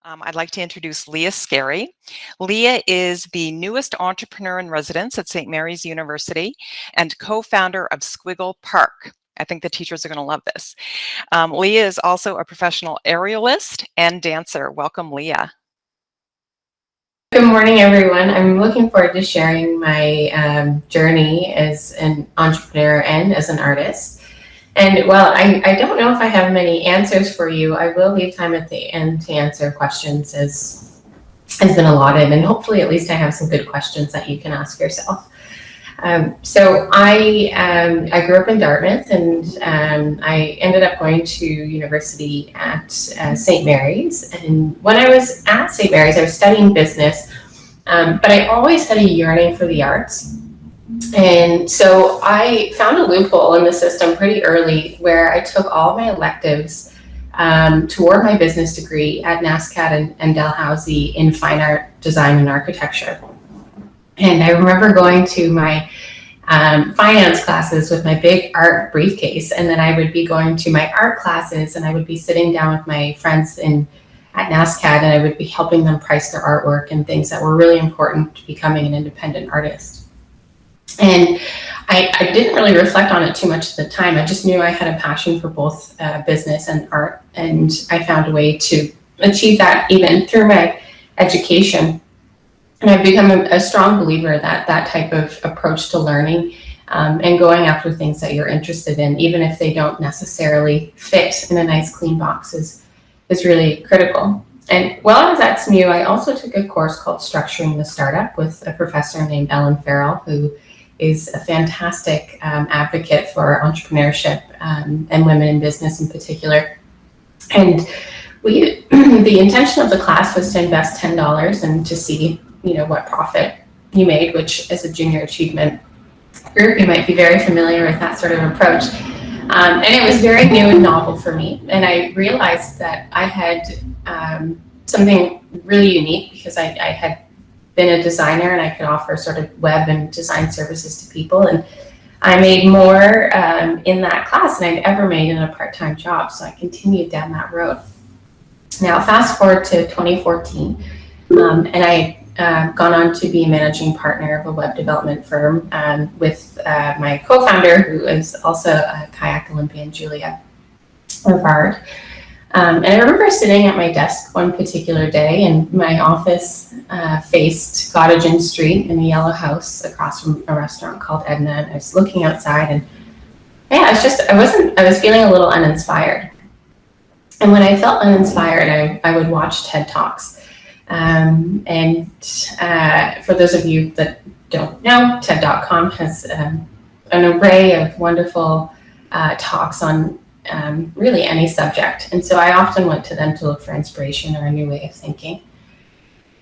I'd like to introduce Leah Skerry. Leah is the newest entrepreneur in residence at St. Mary's University and co-founder of Squiggle Park. I think the teachers are going to love this. Leah is also a professional aerialist and dancer. Welcome, Leah. Good morning, everyone. I'm looking forward to sharing my journey as an entrepreneur and as an artist. And while I don't know if I have many answers for you, I will leave time at the end to answer questions as has been allotted. And hopefully at least I have some good questions that you can ask yourself. So I grew up in Dartmouth, and I ended up going to university at St. Mary's. And when I was at St. Mary's, I was studying business, but I always had a yearning for the arts. And so I found a loophole in the system pretty early where I took all my electives toward my business degree at NASCAD and Dalhousie in fine art, design, and architecture. And I remember going to my finance classes with my big art briefcase, and then I would be going to my art classes, and I would be sitting down with my friends at NASCAD, and I would be helping them price their artwork and things that were really important to becoming an independent artist. And I didn't really reflect on it too much at the time. I just knew I had a passion for both business and art, and I found a way to achieve that even through my education. And I've become a strong believer that that type of approach to learning and going after things that you're interested in, even if they don't necessarily fit in a nice clean box, is really critical. And while I was at SMU, I also took a course called Structuring the Startup with a professor named Ellen Farrell, who is a fantastic advocate for entrepreneurship and women in business in particular. And the intention of the class was to invest $10 and to see what profit you made, which as a junior achievement group, you might be very familiar with that sort of approach. And it was very new and novel for me. And I realized that I had something really unique because I had been a designer and I could offer sort of web and design services to people. And I made more in that class than I'd ever made in a part-time job. So I continued down that road. Now, fast forward to 2014, and I gone on to be managing partner of a web development firm with my co-founder, who is also a kayak Olympian, Julia Rivard. And I remember sitting at my desk one particular day, and my office faced Cottage Inn Street in the yellow house across from a restaurant called Edna. And I was looking outside, and I was feeling a little uninspired. And when I felt uninspired, I would watch TED Talks. And for those of you that don't know, TED.com has an array of wonderful talks on really any subject. And so I often went to them to look for inspiration or a new way of thinking.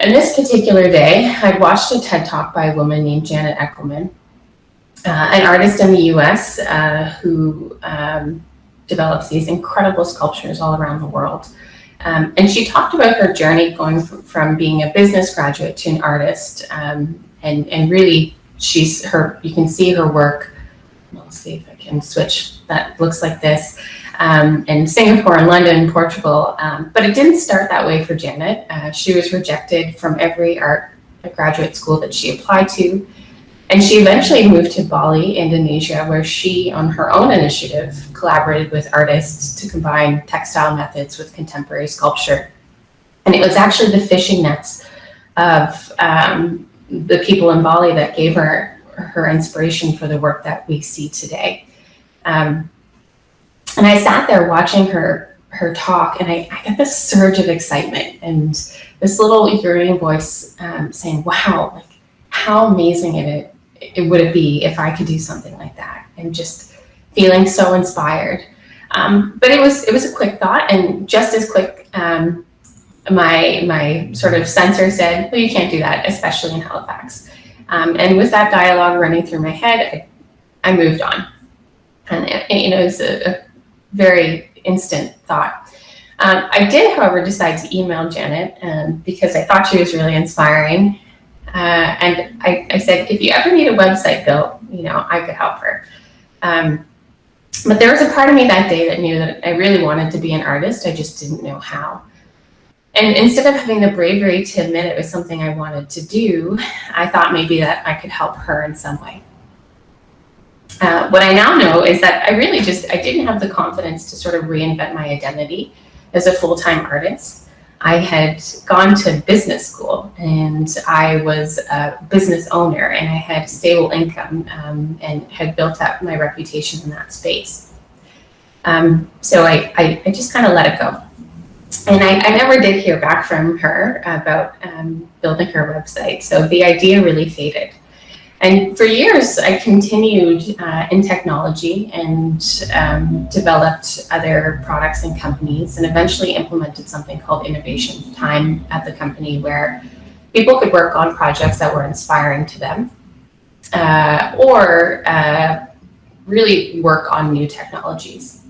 And this particular day, I'd watched a TED Talk by a woman named Janet Eckelman, an artist in the US who develops these incredible sculptures all around the world. And she talked about her journey going from being a business graduate to an artist. And really, you can see her work. We'll see if I can switch. That looks like this. In Singapore and London and Portugal. But it didn't start that way for Janet. She was rejected from every art graduate school that she applied to. And she eventually moved to Bali, Indonesia, where she, on her own initiative, collaborated with artists to combine textile methods with contemporary sculpture. And it was actually the fishing nets of the people in Bali that gave her inspiration for the work that we see today. And I sat there watching her talk, and I got this surge of excitement and this little yearning voice saying, wow, like how amazing would it be if I could do something like that, and just feeling so inspired. But it was a quick thought, and just as quick, my sort of sensor said, well, you can't do that, especially in Halifax. And with that dialogue running through my head, I moved on. And it was a very instant thought. I did, however, decide to email Janet because I thought she was really inspiring. And I said, if you ever need a website built, I could help her. But there was a part of me that day that knew that I really wanted to be an artist. I just didn't know how. And instead of having the bravery to admit it was something I wanted to do, I thought maybe that I could help her in some way. What I now know is that I didn't have the confidence to sort of reinvent my identity as a full-time artist. I had gone to business school and I was a business owner and I had stable income and had built up my reputation in that space. So I just kind of let it go. And I never did hear back from her about building her website. So the idea really faded. And for years, I continued in technology and developed other products and companies, and eventually implemented something called innovation time at the company, where people could work on projects that were inspiring to them, or really work on new technologies.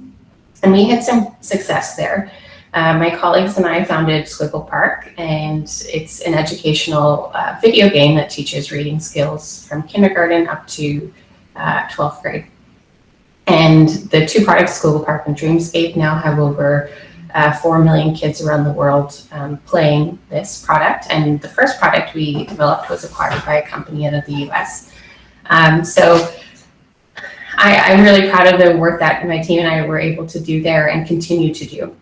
And we had some success there. My colleagues and I founded Squiggle Park, and it's an educational video game that teaches reading skills from kindergarten up to 12th grade. And the two products, Squiggle Park and Dreamscape, now have over 4 million kids around the world playing this product. And the first product we developed was acquired by a company out of the US. So I'm really proud of the work that my team and I were able to do there and continue to do.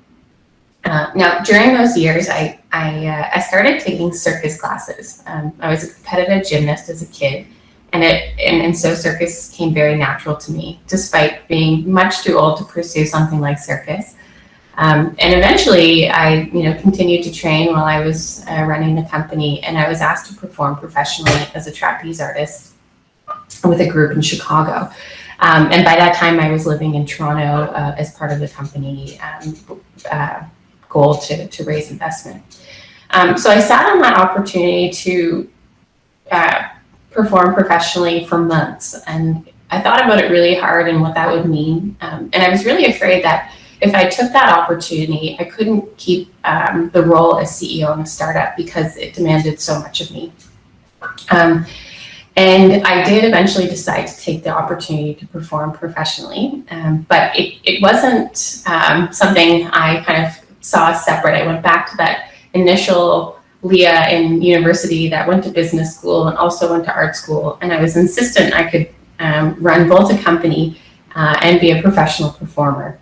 Now, during those years, I started taking circus classes. I was a competitive gymnast as a kid, and so circus came very natural to me, despite being much too old to pursue something like circus. And eventually, I continued to train while I was running the company, and I was asked to perform professionally as a trapeze artist with a group in Chicago. And by that time, I was living in Toronto as part of the company goal to raise investment. So I sat on that opportunity to perform professionally for months, and I thought about it really hard and what that would mean. And I was really afraid that if I took that opportunity, I couldn't keep the role as CEO in a startup because it demanded so much of me. And I did eventually decide to take the opportunity to perform professionally, but it wasn't something I kind of saw as separate. I went back to that initial Leah in university that went to business school and also went to art school, and I was insistent I could run both a company and be a professional performer.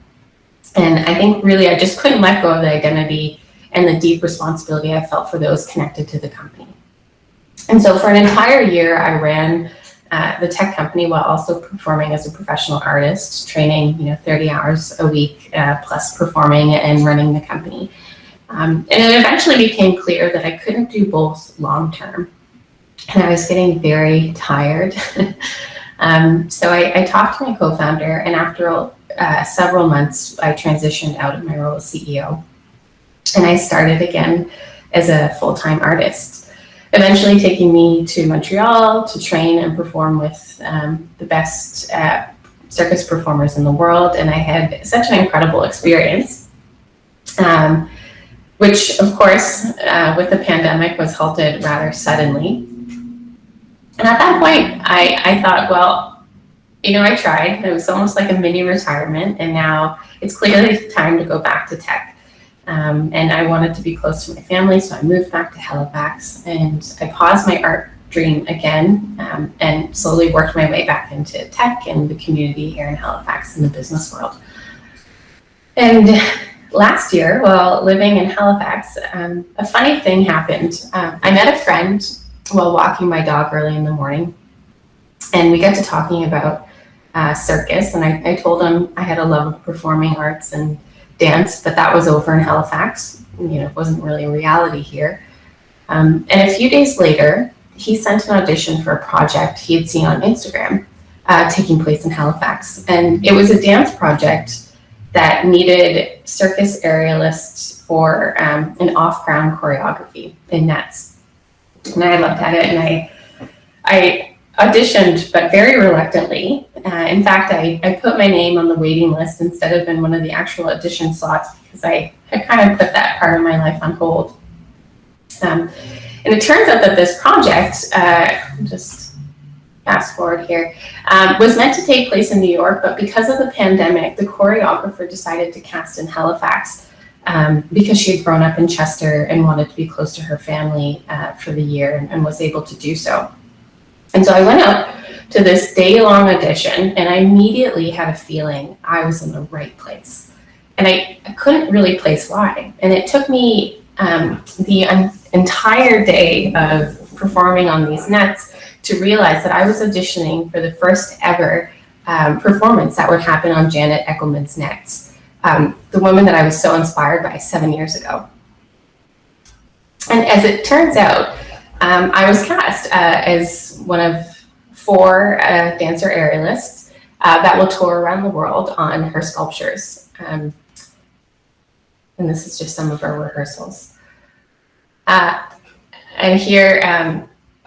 And I think really I just couldn't let go of the identity and the deep responsibility I felt for those connected to the company. And so for an entire year, I ran the tech company while also performing as a professional artist, training 30 hours a week, plus performing and running the company. And it eventually became clear that I couldn't do both long term. And I was getting very tired. So I talked to my co-founder, and after several months, I transitioned out of my role as CEO. And I started again as a full-time artist, eventually taking me to Montreal to train and perform with the best circus performers in the world. And I had such an incredible experience, which of course, with the pandemic, was halted rather suddenly. And at that point, I thought, well, I tried. It was almost like a mini retirement, and now it's clearly time to go back to tech. And I wanted to be close to my family, so I moved back to Halifax, and I paused my art dream again, and slowly worked my way back into tech and the community here in Halifax in the business world. And last year, while living in Halifax, a funny thing happened. I met a friend while walking my dog early in the morning, and we got to talking about circus, and I told him I had a love of performing arts and dance, but that was over in Halifax. It wasn't really a reality here. And a few days later, he sent an audition for a project he had seen on Instagram taking place in Halifax. And it was a dance project that needed circus aerialists for an off-ground choreography in nets. And I looked at it, and I auditioned, but very reluctantly. In fact, I put my name on the waiting list instead of in one of the actual audition slots, because I had kind of put that part of my life on hold. And it turns out that this project, just fast forward here, was meant to take place in New York, but because of the pandemic, the choreographer decided to cast in Halifax because she had grown up in Chester and wanted to be close to her family for the year, and was able to do so. And so I went out to this day-long audition, and I immediately had a feeling I was in the right place. And I couldn't really place why. And it took me the entire day of performing on these nets to realize that I was auditioning for the first ever performance that would happen on Janet Eckelman's nets, the woman that I was so inspired by 7 years ago. And as it turns out, I was cast as one of 4 dancer aerialists that will tour around the world on her sculptures. And this is just some of our rehearsals. And here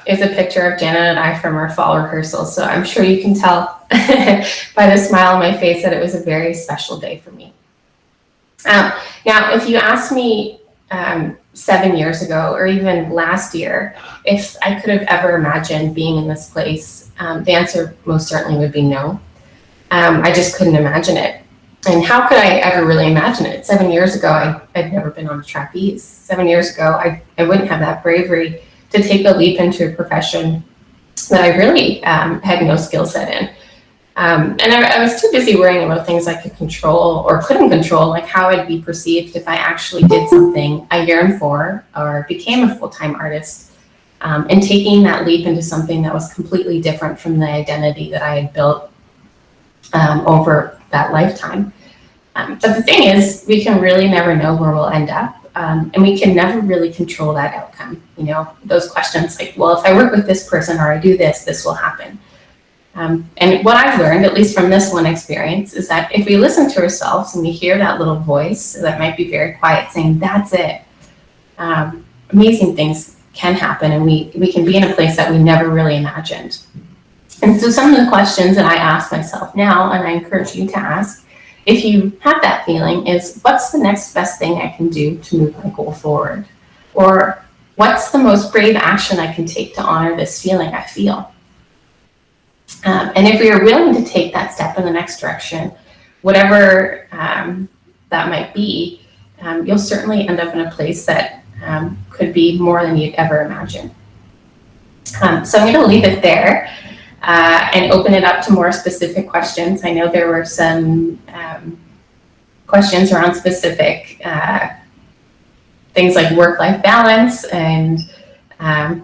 is a picture of Janet and I from our fall rehearsal. So I'm sure you can tell by the smile on my face that it was a very special day for me. Now, if you asked me 7 years ago, or even last year, if I could have ever imagined being in this place, the answer most certainly would be no. I just couldn't imagine it. And how could I ever really imagine it? 7 years ago, I'd never been on a trapeze. 7 years ago, I wouldn't have that bravery to take a leap into a profession that I really had no skill set in. And I was too busy worrying about things I could control or couldn't control, like how I'd be perceived if I actually did something I yearned for or became a full-time artist, and taking that leap into something that was completely different from the identity that I had built over that lifetime. But the thing is, we can really never know where we'll end up, and we can never really control that outcome. You know, those questions like, well, if I work with this person or I do this, this will happen. And what I've learned, at least from this one experience, is that if we listen to ourselves and we hear that little voice that might be very quiet saying, that's it, amazing things can happen, and we can be in a place that we never really imagined. And so some of the questions that I ask myself now, and I encourage you to ask, if you have that feeling, is what's the next best thing I can do to move my goal forward? Or what's the most brave action I can take to honor this feeling I feel? And if we are willing to take that step in the next direction, whatever that might be, you'll certainly end up in a place that could be more than you'd ever imagine. So I'm going to leave it there and open it up to more specific questions. I know there were some questions around specific things like work-life balance and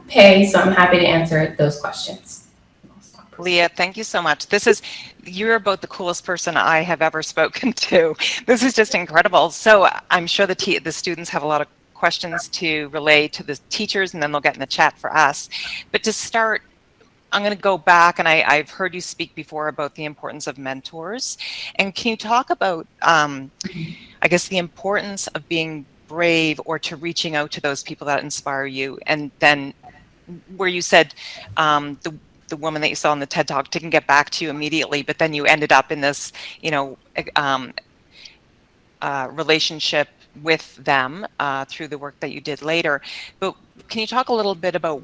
pay, so I'm happy to answer those questions. Leah, thank you so much. You're about the coolest person I have ever spoken to. This is just incredible. So I'm sure the students have a lot of questions to relay to the teachers, and then they'll get in the chat for us. But to start, I'm going to go back, and I've heard you speak before about the importance of mentors. And can you talk about, I guess, the importance of being brave or to reaching out to those people that inspire you? And then where you said the woman that you saw in the TED Talk didn't get back to you immediately, but then you ended up in this, relationship with them through the work that you did later. But can you talk a little bit about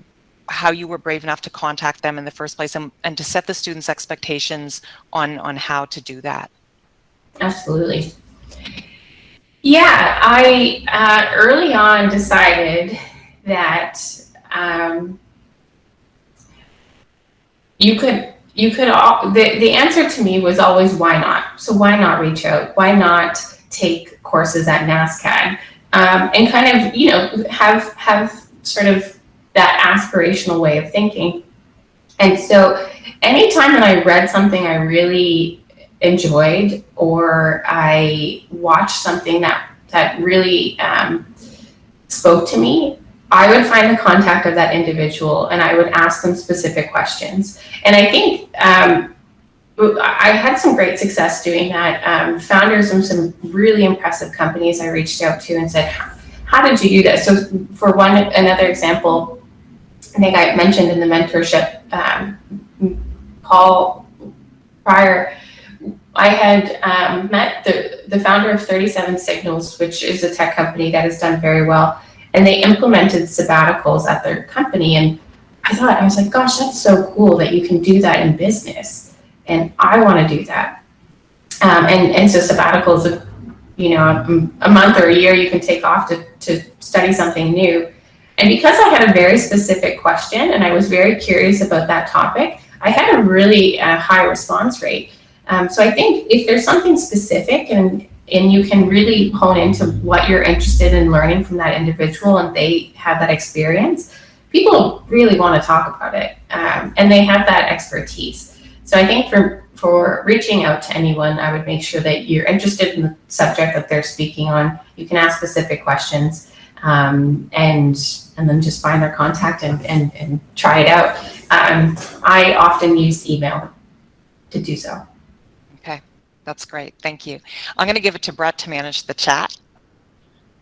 how you were brave enough to contact them in the first place, and to set the students' expectations on how to do that? Absolutely. Yeah, I early on decided that the answer to me was always why not? So why not reach out? Why not take courses at NASCAD? And kind of, have sort of that aspirational way of thinking. And so anytime that I read something I really enjoyed, or I watched something that really spoke to me, I would find the contact of that individual and I would ask them specific questions. And I think I had some great success doing that. Founders of some really impressive companies I reached out to and said, how did you do this? So for another example, I think I mentioned in the mentorship call prior, I had met the founder of 37 Signals, which is a tech company that has done very well. And they implemented sabbaticals at their company. And I was like, gosh, that's so cool that you can do that in business. And I want to do that. And so sabbaticals, a month or a year you can take off to study something new. And because I had a very specific question and I was very curious about that topic, I had a really high response rate. So I think if there's something specific and you can really hone into what you're interested in learning from that individual and they have that experience, people really want to talk about it, and they have that expertise. So I think for reaching out to anyone, I would make sure that you're interested in the subject that they're speaking on. You can ask specific questions, and then just find their contact and try it out. I often use email to do so. Okay, that's great. Thank you. I'm going to give it to Brett to manage the chat.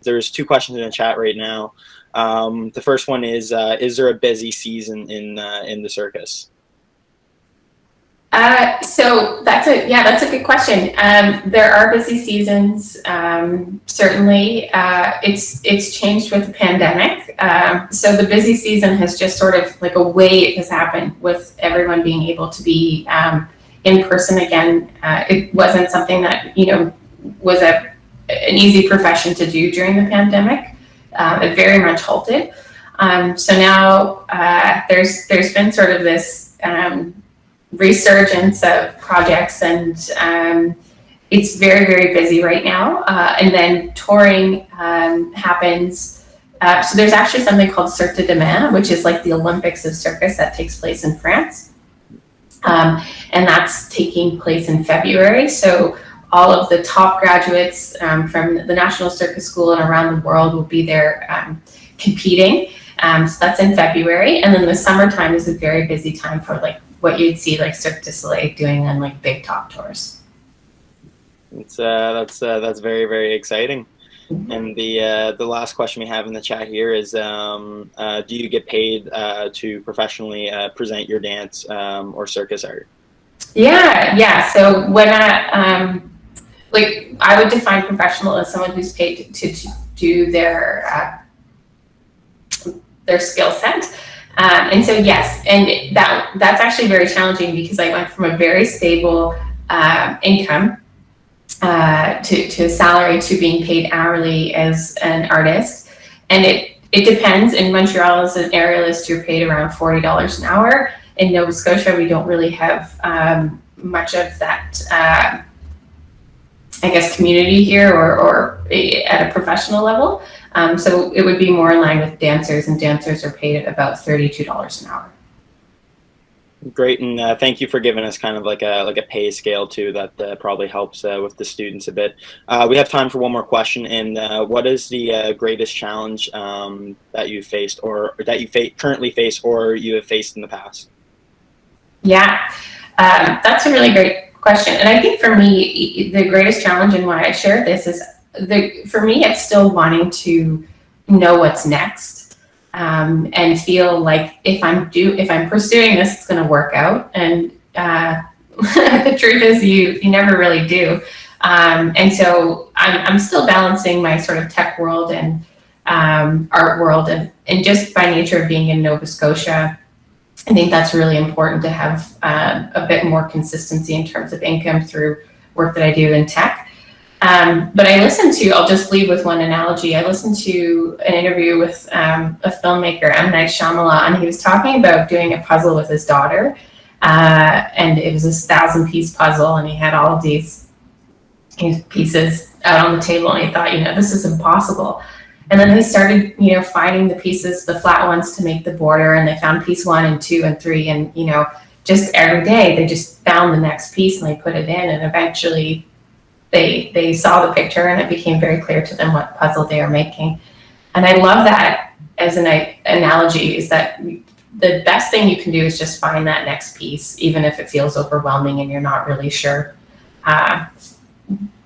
There's 2 questions in the chat right now. The first one is there a busy season in the circus? So that's a good question. There are busy seasons. Certainly, it's changed with the pandemic. So the busy season has just sort of like a wave has happened with everyone being able to be in person again. It wasn't something that was an easy profession to do during the pandemic. It very much halted. So now there's been sort of this resurgence of projects, and it's very, very busy right now. And then touring happens. So there's actually something called Cirque de Demain, which is like the Olympics of circus that takes place in France. And that's taking place in February. So all of the top graduates from the National Circus School and around the world will be there competing. So that's in February. And then the summertime is a very busy time for like what you'd see like Cirque du Soleil doing on like big top tours. It's that's very, very exciting. Mm-hmm. And the last question we have in the chat here is, do you get paid to professionally present your dance or circus art? Yeah. So when I would define professional as someone who's paid to do their skill set. And so yes, and that's actually very challenging because I went from a very stable income to a salary to being paid hourly as an artist. And it depends. In Montreal, as an aerialist, you're paid around $40 an hour. In Nova Scotia, we don't really have much of that, community here or at a professional level. So it would be more in line with dancers, and dancers are paid at about $32 an hour. Great, and thank you for giving us kind of like a pay scale too. That probably helps with the students a bit. We have time for one more question. And what is the greatest challenge that you faced, or that you currently face, or you have faced in the past? Yeah, that's a really great question. And I think for me, the greatest challenge and why I shared this is for me, it's still wanting to know what's next, and feel like if I'm pursuing this, it's going to work out. And the truth is, you never really do. And so I'm still balancing my sort of tech world and art world, and just by nature of being in Nova Scotia, I think that's really important to have a bit more consistency in terms of income through work that I do in tech. But I'll just leave with one analogy. I listened to an interview with a filmmaker, M. Night Shyamalan, and he was talking about doing a puzzle with his daughter. And it was this 1,000-piece puzzle, and he had all of these pieces out on the table, and he thought, this is impossible. And then they started, finding the pieces, the flat ones, to make the border, and they found piece 1 and 2 and 3, and just every day they just found the next piece and they put it in, and eventually they saw the picture and it became very clear to them what puzzle they are making. And I love that as an analogy, is that the best thing you can do is just find that next piece, even if it feels overwhelming and you're not really sure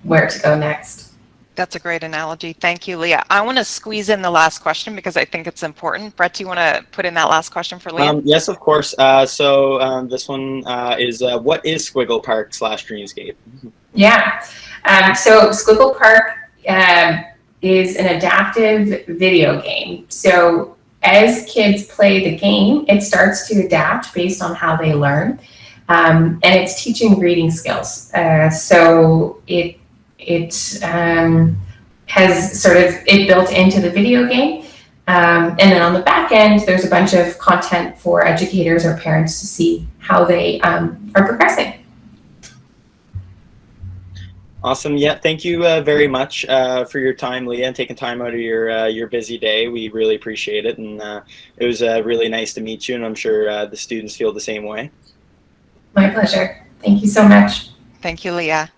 where to go next. That's a great analogy. Thank you, Leah. I want to squeeze in the last question because I think it's important. Brett, do you want to put in that last question for Leah? Yes, of course. So this one is, what is Squiggle Park / Dreamscape? Yeah. So Squiggle Park is an adaptive video game. So as kids play the game, it starts to adapt based on how they learn. And it's teaching reading skills. So has sort of it built into the video game. And then on the back end, there's a bunch of content for educators or parents to see how they are progressing. Awesome. Yeah, thank you very much for your time, Leah, and taking time out of your busy day. We really appreciate it, and it was really nice to meet you, and I'm sure the students feel the same way. My pleasure. Thank you so much. Thank you, Leah.